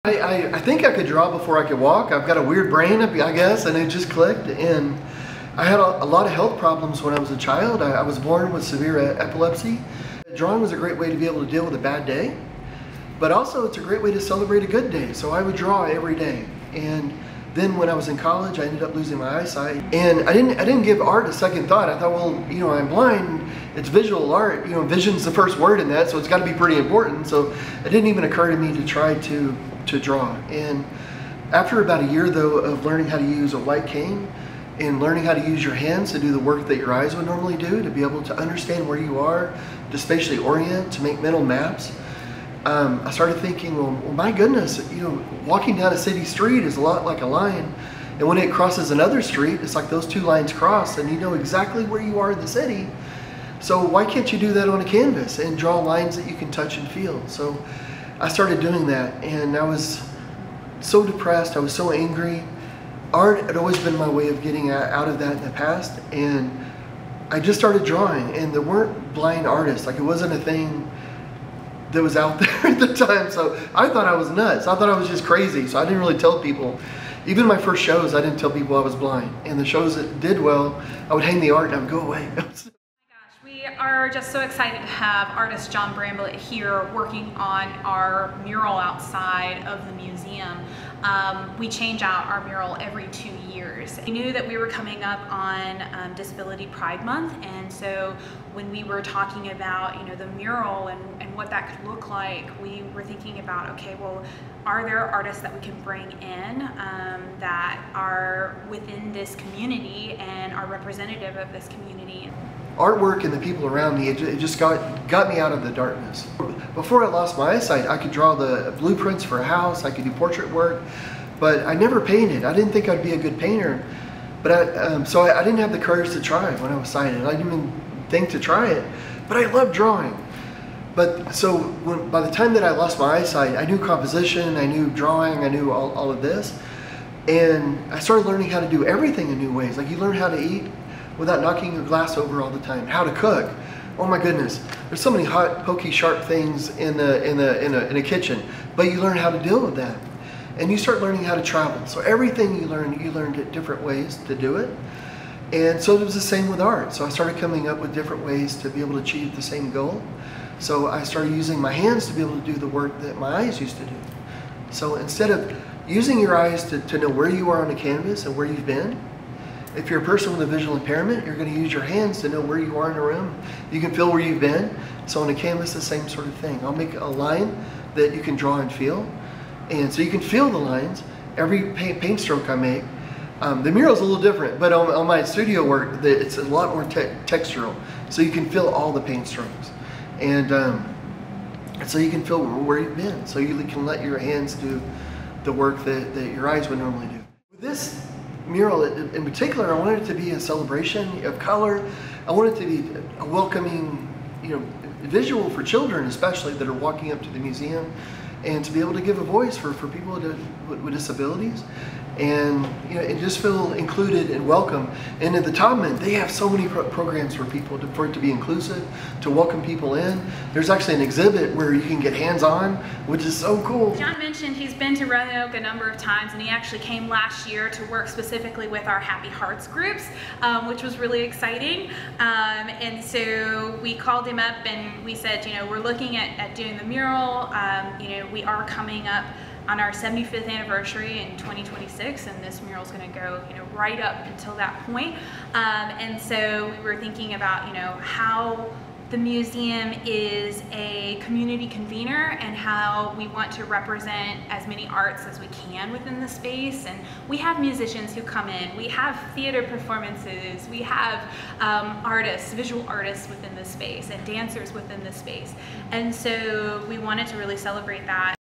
I think I could draw before I could walk. I've got a weird brain, I guess, and it just clicked. And I had a lot of health problems when I was a child. I was born with severe epilepsy. Drawing was a great way to be able to deal with a bad day, but also it's a great way to celebrate a good day. So I would draw every day. And then when I was in college, I ended up losing my eyesight. And I didn't give art a second thought. I thought, well, you know, I'm blind. It's visual art. You know, vision's the first word in that, so it's got to be pretty important. So it didn't even occur to me to try to draw. And after about a year, though, of learning how to use a white cane and learning how to use your hands to do the work that your eyes would normally do, to be able to understand where you are, to spatially orient, to make mental maps, I started thinking, well, my goodness, you know, walking down a city street is a lot like a line, and when it crosses another street, it's like those two lines cross, and you know exactly where you are in the city. So why can't you do that on a canvas and draw lines that you can touch and feel? So I started doing that, and I was so depressed, I was so angry. Art had always been my way of getting out of that in the past, and I just started drawing, and there weren't blind artists. Like, it wasn't a thing that was out there at the time, so I thought I was nuts. I thought I was just crazy, so I didn't really tell people. Even my first shows, I didn't tell people I was blind, and the shows that did well, I would hang the art and I would go away. We are just so excited to have artist John Bramblitt here working on our mural outside of the museum. We change out our mural every 2 years. We knew that we were coming up on Disability Pride Month, and so when we were talking about, you know, the mural and what that could look like, we were thinking about, okay, well, are there artists that we can bring in that are within this community and are representative of this community? Artwork and the people around me, it just got me out of the darkness. Before I lost my eyesight, I could draw the blueprints for a house, I could do portrait work, but I never painted. I didn't think I'd be a good painter, but so I didn't have the courage to try when I was sighted. I didn't even think to try it, but I loved drawing. But so by the time that I lost my eyesight, I knew composition, I knew drawing, I knew all of this, and I started learning how to do everything in new ways. Like, you learn how to eat without knocking your glass over all the time. How to cook. Oh my goodness, there's so many hot, pokey, sharp things in a kitchen, but you learn how to deal with that. And you start learning how to travel. So everything you learned at different ways to do it. And so it was the same with art. So I started coming up with different ways to be able to achieve the same goal. So I started using my hands to be able to do the work that my eyes used to do. So instead of using your eyes to know where you are on a canvas and where you've been, if you're a person with a visual impairment, you're going to use your hands to know where you are in a room. You can feel where you've been. So on a canvas, the same sort of thing. I'll make a line that you can draw and feel. And so you can feel the lines. Every paint stroke I make, the mural's a little different, but on my studio work, it's a lot more textural. So you can feel all the paint strokes. And so you can feel where you've been. So you can let your hands do the work that your eyes would normally do. With this mural in particular, I wanted it to be a celebration of color. I wanted it to be a welcoming, you know, visual for children, especially, that are walking up to the museum, and to be able to give a voice for people with disabilities, and, you know, and just feel included and welcome. And at the Taubman, they have so many programs for people, for it to be inclusive, to welcome people in. There's actually an exhibit where you can get hands-on, which is so cool. John mentioned he's been to Roanoke a number of times, and he actually came last year to work specifically with our Happy Hearts groups, which was really exciting. And so we called him up and we said, you know, we're looking at doing the mural. You know, we are coming up on our 75th anniversary in 2026, and this mural is going to go, you know, right up until that point. And so we were thinking about, you know, how the museum is a community convener and how we want to represent as many arts as we can within the space. And we have musicians who come in, we have theater performances, we have artists, visual artists within the space, and dancers within the space. And so we wanted to really celebrate that.